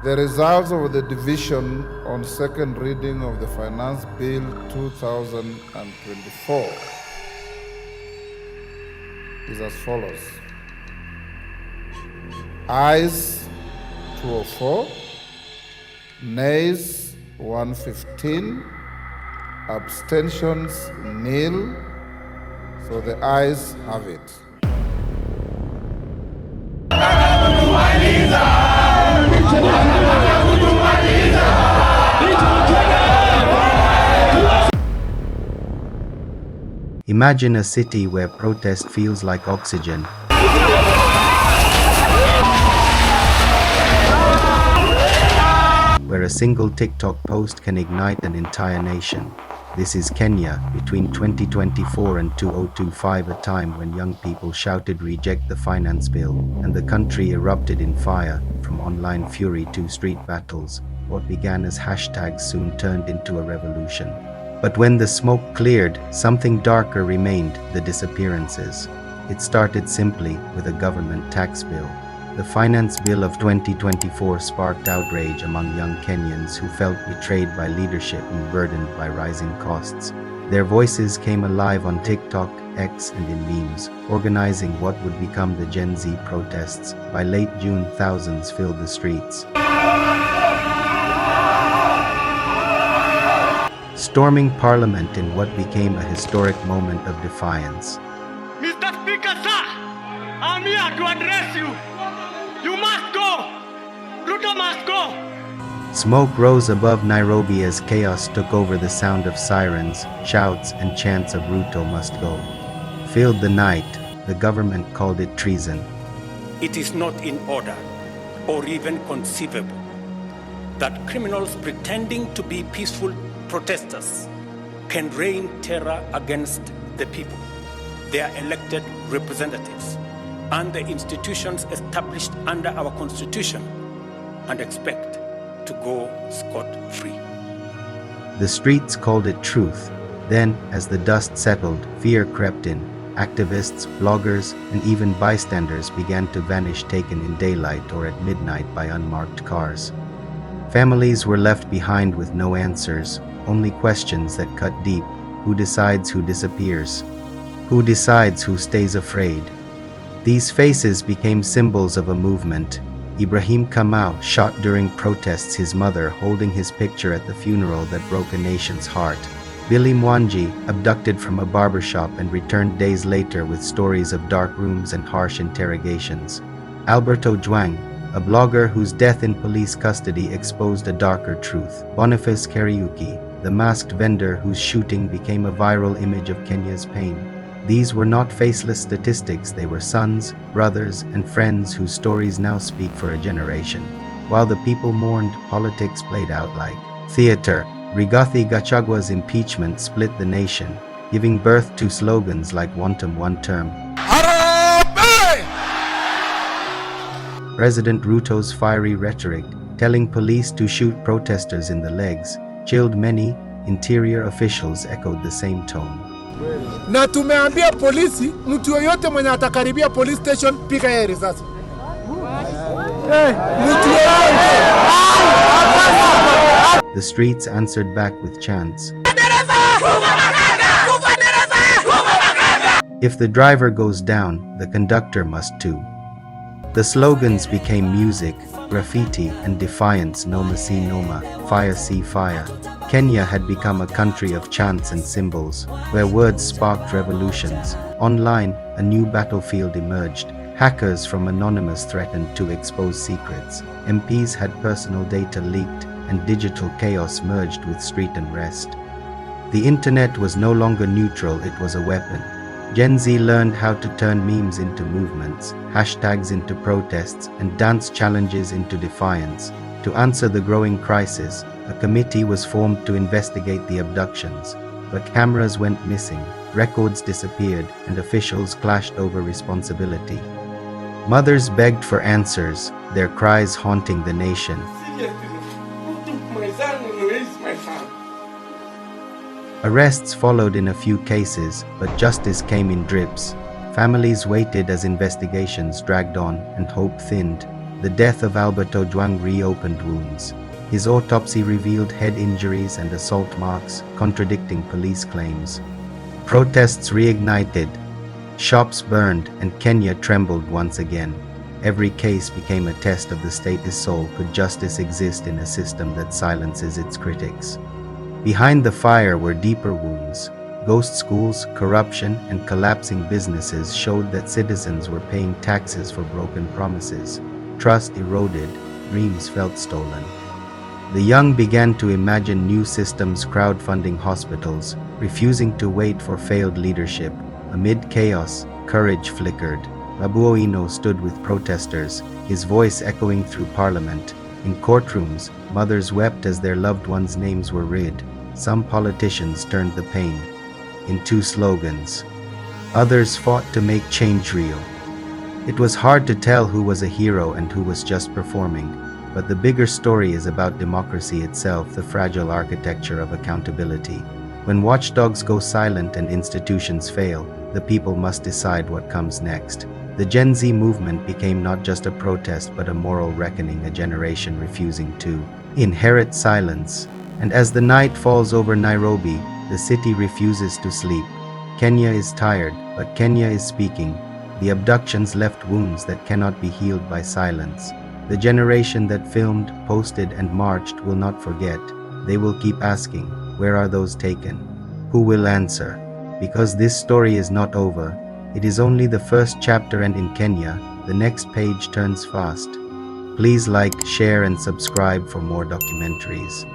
The results of the division on second reading of the Finance Bill 2024 is as follows. Ayes 204, nays 115, abstentions nil. So the ayes have it. Imagine a city where protest feels like oxygen, where a single TikTok post can ignite an entire nation. This is Kenya between 2024 and 2025, a time when young people shouted "Reject the Finance Bill" and the country erupted in fire. From online fury to street battles, what began as hashtags soon turned into a revolution. But when the smoke cleared, something darker remained: the disappearances. It started simply with a government tax bill. The Finance Bill of 2024 sparked outrage among young Kenyans who felt betrayed by leadership and burdened by rising costs. Their voices came alive on TikTok, X, and in memes, organizing what would become the Gen Z protests. By late June, thousands filled the streets, storming parliament in what became a historic moment of defiance. Mr. Speaker, sir, I'm here to address you. You must go. Ruto must go. Smoke rose above Nairobi as chaos took over. The sound of sirens, shouts, and chants of "Ruto must go" filled the night. The government called it treason. It is not in order or even conceivable that criminals pretending to be peaceful protesters can rain terror against the people, their elected representatives, and the institutions established under our Constitution, and expect to go scot-free. The streets called it truth. Then, as the dust settled, fear crept in. Activists, bloggers, and even bystanders began to vanish, taken in daylight or at midnight by unmarked cars. Families were left behind with no answers, only questions that cut deep. Who decides who disappears? Who decides who stays afraid? These faces became symbols of a movement. Ibrahim Kamau, shot during protests, his mother holding his picture at the funeral that broke a nation's heart. Billy Mwangi, abducted from a barbershop and returned days later with stories of dark rooms and harsh interrogations. Alberto Juang, a blogger whose death in police custody exposed a darker truth. Boniface Kariuki, the masked vendor whose shooting became a viral image of Kenya's pain. These were not faceless statistics, they were sons, brothers, and friends whose stories now speak for a generation. While the people mourned, politics played out like theater. Rigathi Gachagua's impeachment split the nation, giving birth to slogans like "One term." President Ruto's fiery rhetoric, telling police to shoot protesters in the legs, chilled many. Interior officials echoed the same tone. Na tumeambia polisi, mtu yoyote mwenye atakaribia police station, piga yeye risasi. The streets answered back with chants. If the driver goes down, the conductor must too. The slogans became music, graffiti, and defiance. Noma si noma, fire see fire. Kenya had become a country of chants and symbols, where words sparked revolutions. Online, a new battlefield emerged. Hackers from Anonymous threatened to expose secrets. MPs had personal data leaked, and digital chaos merged with street unrest. The internet was no longer neutral, it was a weapon. Gen Z learned how to turn memes into movements, hashtags into protests, and dance challenges into defiance. To answer the growing crisis, a committee was formed to investigate the abductions. But cameras went missing, records disappeared, and officials clashed over responsibility. Mothers begged for answers, their cries haunting the nation. Arrests followed in a few cases, but justice came in drips. Families waited as investigations dragged on and hope thinned. The death of Albert Ojwang reopened wounds. His autopsy revealed head injuries and assault marks, contradicting police claims. Protests reignited. Shops burned, and Kenya trembled once again. Every case became a test of the state's soul. Could justice exist in a system that silences its critics? Behind the fire were deeper wounds. Ghost schools, corruption, and collapsing businesses showed that citizens were paying taxes for broken promises. Trust eroded, dreams felt stolen. The young began to imagine new systems, crowdfunding hospitals, refusing to wait for failed leadership. Amid chaos, courage flickered. Babu Owino stood with protesters, his voice echoing through parliament. In courtrooms, mothers wept as their loved ones' names were read. Some politicians turned the pain into slogans. Others fought to make change real. It was hard to tell who was a hero and who was just performing, but the bigger story is about democracy itself, the fragile architecture of accountability. When watchdogs go silent and institutions fail, the people must decide what comes next. The Gen Z movement became not just a protest but a moral reckoning, a generation refusing to inherit silence. And as the night falls over Nairobi, the city refuses to sleep. Kenya is tired, but Kenya is speaking. The abductions left wounds that cannot be healed by silence. The generation that filmed, posted, and marched will not forget. They will keep asking, where are those taken? Who will answer? Because this story is not over. It is only the first chapter, and in Kenya, the next page turns fast. Please like, share, and subscribe for more documentaries.